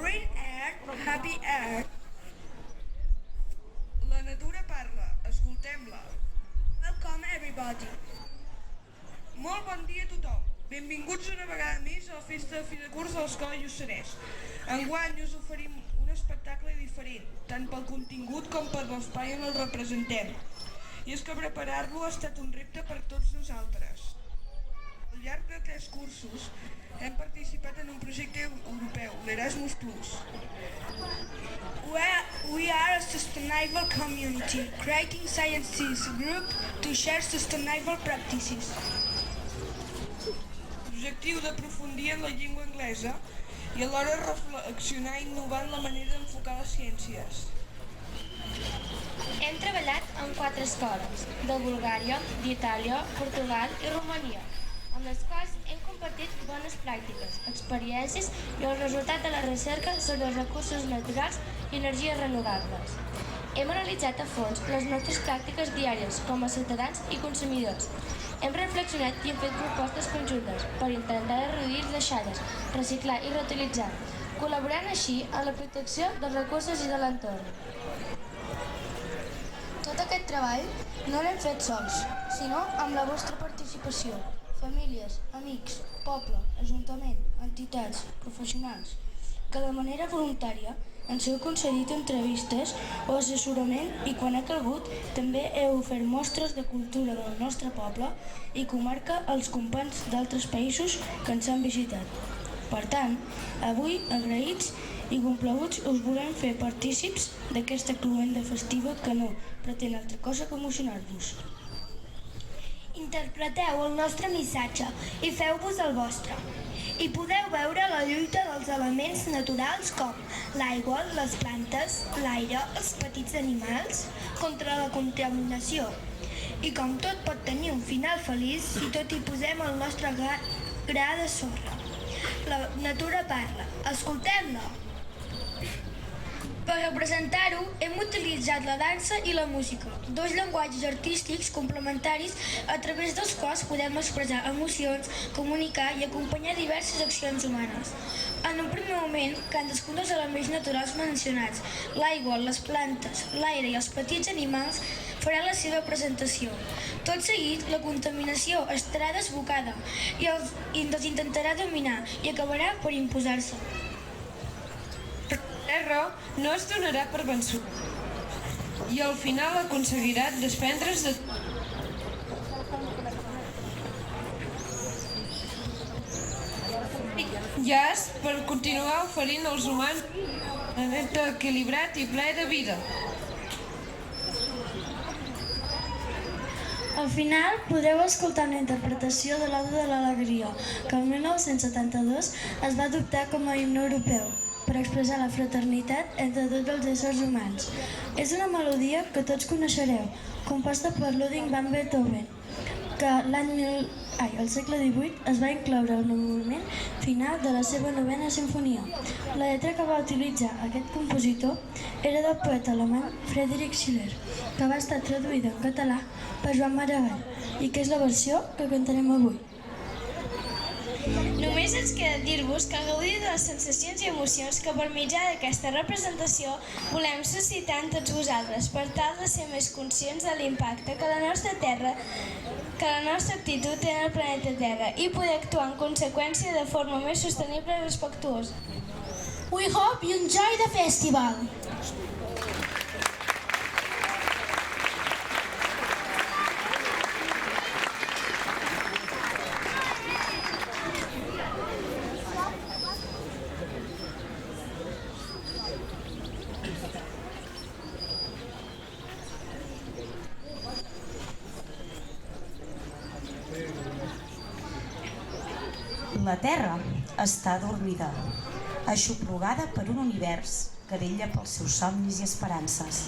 Green Earth, Happy Earth. La natura parla, escoltem-la. Welcome everybody. Molt bon dia a tothom. Benvinguts una vegada més a la festa de fi de curs de l'Escola Lluçanès. Enguany us oferim un espectacle diferent, tant pel contingut com per l'espai on el representem. I és que preparar-lo ha estat un repte per tots nosaltres. Al llarg de 3 cursos hem participat en un projecte europeu, l'Erasmus+. We are a sustainable community, creating sciences group to share sustainable practices. L'objectiu d'aprofundir en la llengua anglesa i alhora reflexionar i innovar en la manera d'enfocar les ciències. Hem treballat en 4 escoles, de Bulgària, d'Itàlia, Portugal i Romania, amb les quals hem compartit bones pràctiques, experiències i el resultat de la recerca sobre els recursos naturals i energies renovables. Hem analitzat a fons les nostres pràctiques diàries com a ciutadans i consumidors. Hem reflexionat i hem fet propostes conjuntes per intentar reduir les deixalles, reciclar i reutilitzar, col·laborant així en la protecció dels recursos i de l'entorn. Tot aquest treball no l'hem fet sols, sinó amb la vostra participació. Famílies, amics, poble, ajuntament, entitats, professionals, que de manera voluntària ens heu concedit entrevistes o assessorament i quan ha calgut també heu ofert mostres de cultura del nostre poble i comarca als companys d'altres països que ens han visitat. Per tant, avui, agraïts i complaguts, us volem fer partícips d'aquesta cloenda festiva que no pretén altra cosa que emocionar-vos. Interpreteu el nostre missatge i feu-vos el vostre. I podeu veure la lluita dels elements naturals com l'aigua, les plantes, l'aire, els petits animals, contra la contaminació. I com tot pot tenir un final feliç si tot hi posem el nostre gra de sorra. La natura parla, escoltem-la! Per representar-ho, hem utilitzat la dansa i la música, 2 llenguatges artístics complementaris a través dels quals podem expressar emocions, comunicar i acompanyar diverses accions humanes. En un primer moment, cadascun dels elements naturals mencionats, l'aigua, les plantes, l'aire i els petits animals, farà la seva presentació. Tot seguit, la contaminació estarà desbocada i els intentarà dominar i acabarà per imposar-se. La terra no es donarà per vençut i al final aconseguirà desprendre's de llaç per continuar oferint als humans un planeta equilibrat i ple de vida. Al final podreu escoltar una interpretació de l'Ode de l'Alegria, que el 1972 es va adoptar com a himne europeu per expressar la fraternitat entre tots els éssers humans. És una melodia que tots coneixereu, composta per Ludwig van Beethoven, que al segle XVIII es va incloure en el moviment final de la seva 9a sinfonia. La lletra que va utilitzar aquest compositor era del poeta alemany Friedrich Schiller, que va estar traduïda en català per Joan Maragall i que és la versió que cantarem avui. Només ens queda dir-vos que gaudiu de les sensacions i emocions que per mitjà d'aquesta representació volem suscitar en tots vosaltres per tal de ser més conscients de l'impacte que la nostra actitud té en el planeta Terra i poder actuar en conseqüència de forma més sostenible i respectuosa. We hope you enjoy the festival! La Terra està adormida, aixoplugada per un univers que vetlla pels seus somnis i esperances.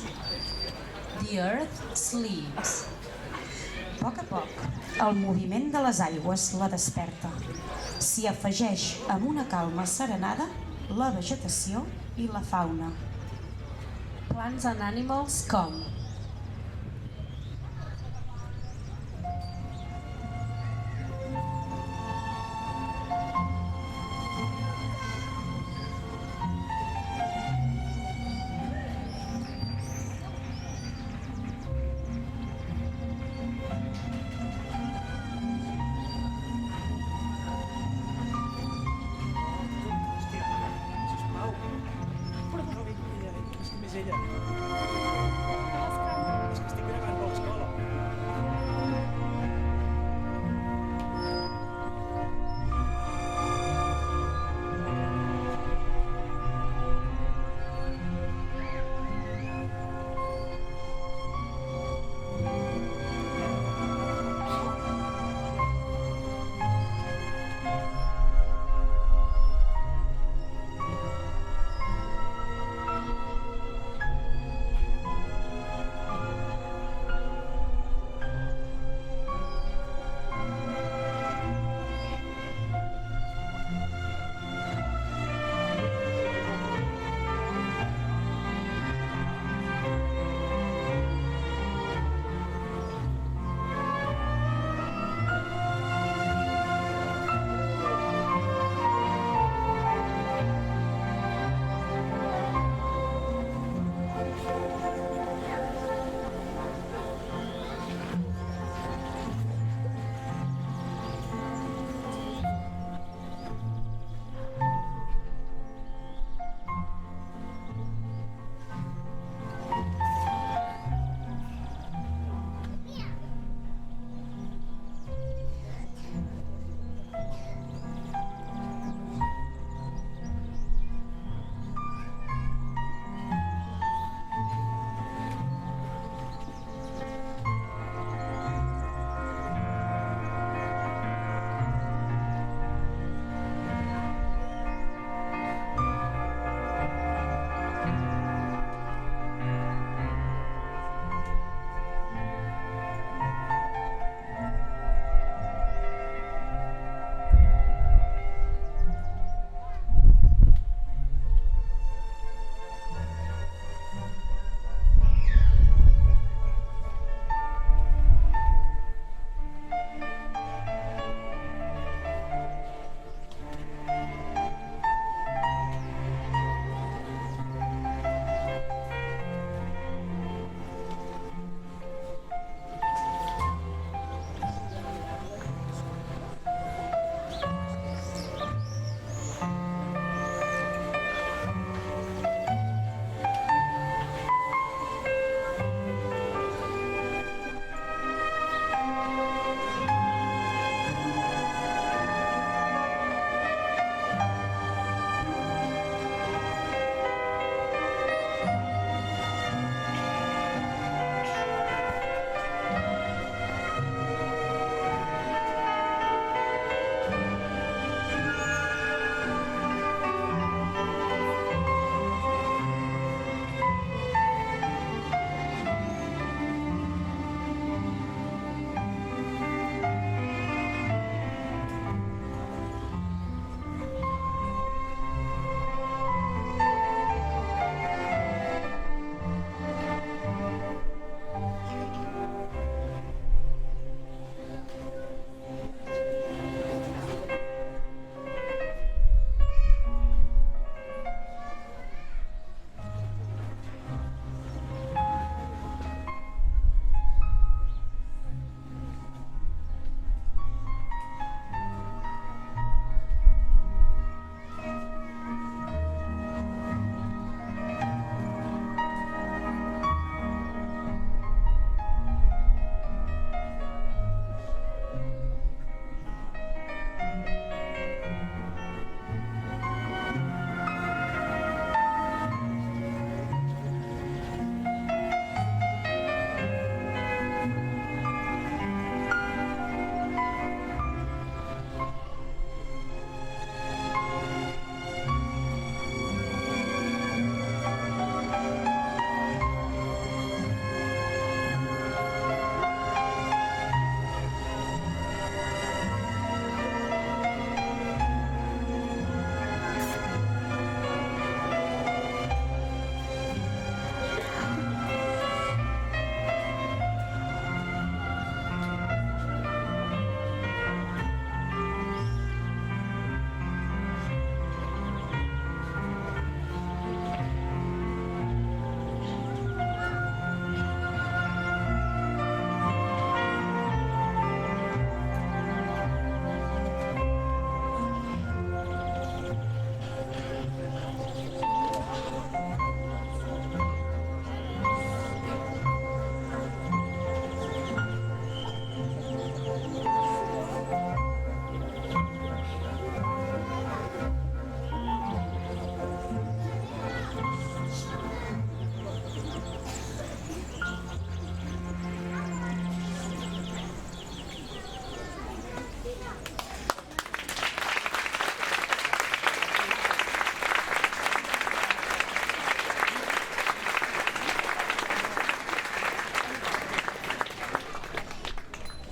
The Earth sleeps. A poc, el moviment de les aigües la desperta. S'hi afegeix amb una calma serenada la vegetació i la fauna. Plants and animals come.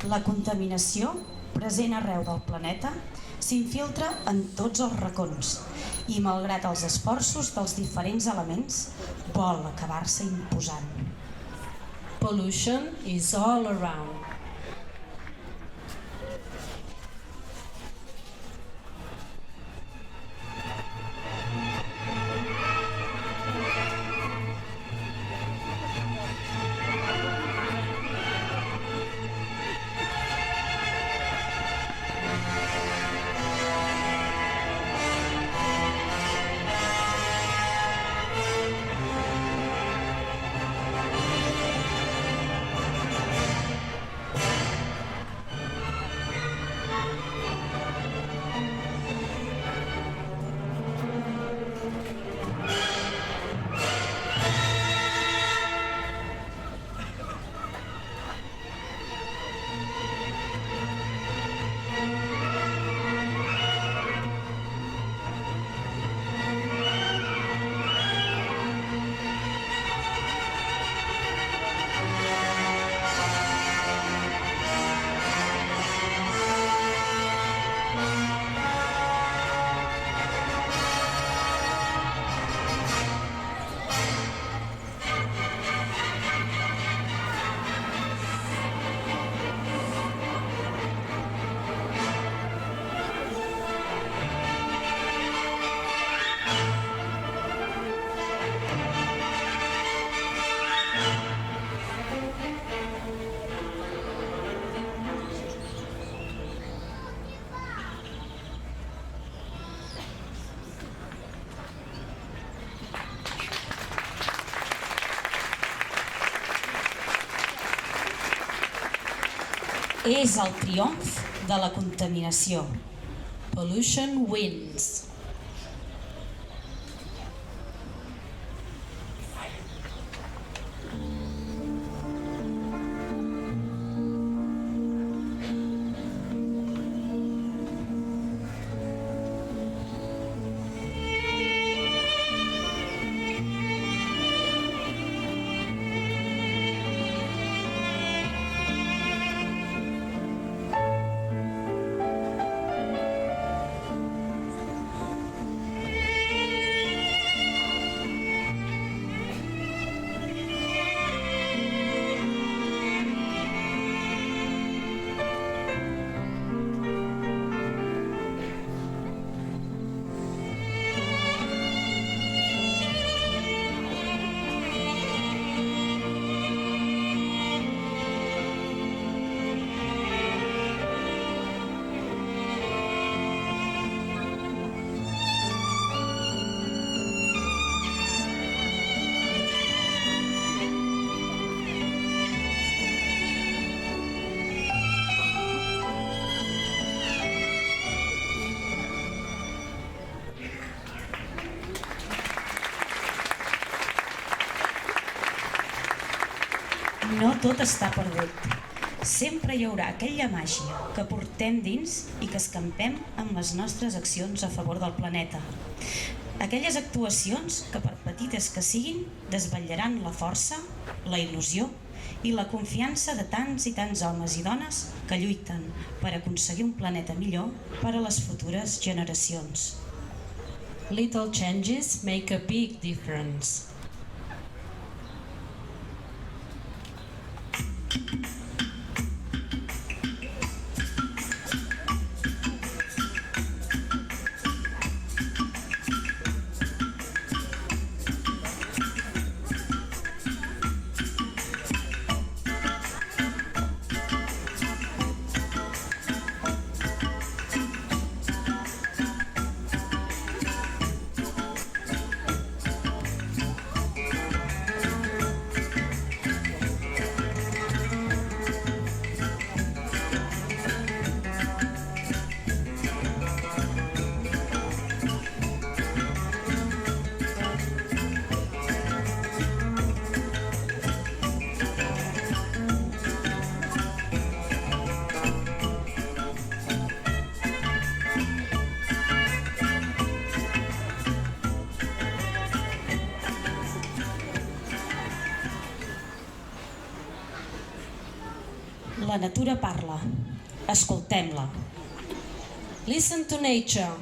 La contaminació, present arreu del planeta, s'infiltra en tots els racons i, malgrat els esforços dels diferents elements, vol acabar-se imposant. Pollution is all around. És el triomf de la contaminació. Pollution wins. No tot està perdut. Sempre hi haurà aquella màgia que portem dins i que escampem amb les nostres accions a favor del planeta. Aquelles actuacions que, per petites que siguin, desvetllaran la força, la il·lusió i la confiança de tants i tants homes i dones que lluiten per aconseguir un planeta millor per a les futures generacions. Little changes make a big difference. La natura parla. Escoltem-la. Listen to nature.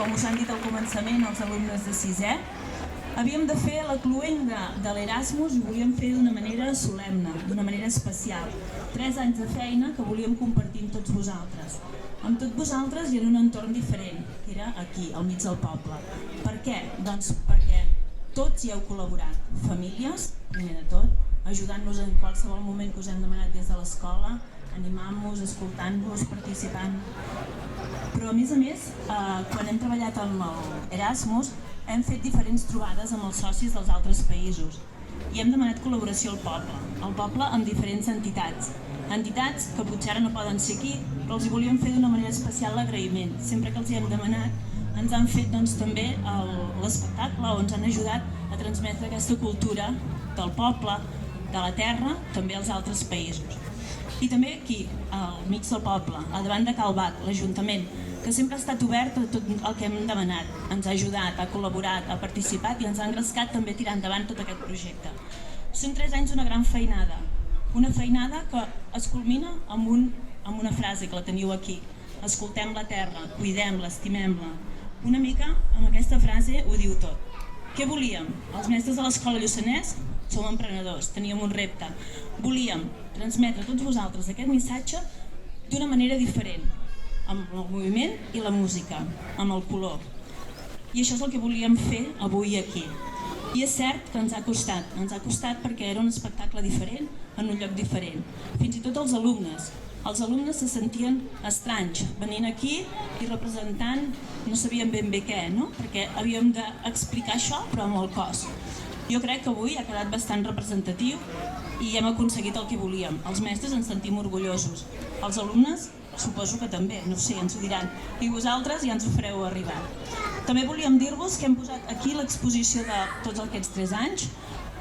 com us han dit al començament els alumnes de 6è, havíem de fer la cloenda de l'Erasmus i ho volíem fer d'una manera solemne, d'una manera especial. 3 anys de feina que volíem compartir amb tots vosaltres. Amb tots vosaltres i en un entorn diferent, que era aquí, al mig del poble. Per què? Doncs perquè tots hi heu col·laborat. Famílies, primer de tot, ajudant-nos en qualsevol moment que us hem demanat des de l'escola, animant-vos, escoltant-vos, participant. Però a més, quan hem treballat amb l'Erasmus, hem fet diferents trobades amb els socis dels altres països i hem demanat col·laboració al poble amb diferents entitats. Entitats que potser ara no poden ser aquí, però els hi volíem fer d'una manera especial l'agraïment. Sempre que els hi hem demanat, ens han fet també l'espectacle o ens han ajudat a transmetre aquesta cultura del poble, de la terra, també als altres països. I també aquí, al mig del poble, a davant de Cal Bac, l'Ajuntament, que sempre ha estat obert a tot el que hem demanat. Ens ha ajudat, ha col·laborat, ha participat i ens ha engrescat també a tirar endavant tot aquest projecte. Són 3 anys d'una gran feinada, una feinada que es culmina amb una frase que la teniu aquí. Escoltem la terra, cuidem-la, estimem-la. Una mica amb aquesta frase ho diu tot. Què volíem? Els mestres de l'Escola Lluçanès som emprenedors, teníem un repte. Volíem transmetre a tots vosaltres aquest missatge d'una manera diferent, amb el moviment i la música, amb el color. I això és el que volíem fer avui aquí. I és cert que ens ha costat perquè era un espectacle diferent, en un lloc diferent. Fins i tot els alumnes se sentien estranys, venint aquí i representant, no sabíem ben bé què, no? Perquè havíem d'explicar això, però amb el cos. Jo crec que avui ha quedat bastant representatiu i hem aconseguit el que volíem. Els mestres ens sentim orgullosos. Els alumnes, suposo que també, no sé, ens ho diran. I vosaltres ja ens ho fareu arribar. També volíem dir-vos que hem posat aquí l'exposició de tots aquests 3 anys.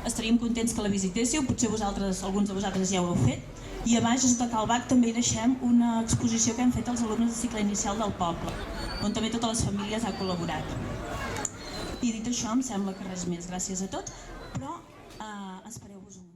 Estaríem contents que la visitéssiu, potser alguns de vosaltres ja ho heu fet. I a baix, sota Cal Bac, també hi deixem una exposició que hem fet als alumnes de cicle inicial del poble, on també totes les famílies han col·laborat. I dit això, em sembla que res més. Gràcies a tots, però espereu-vos un moment.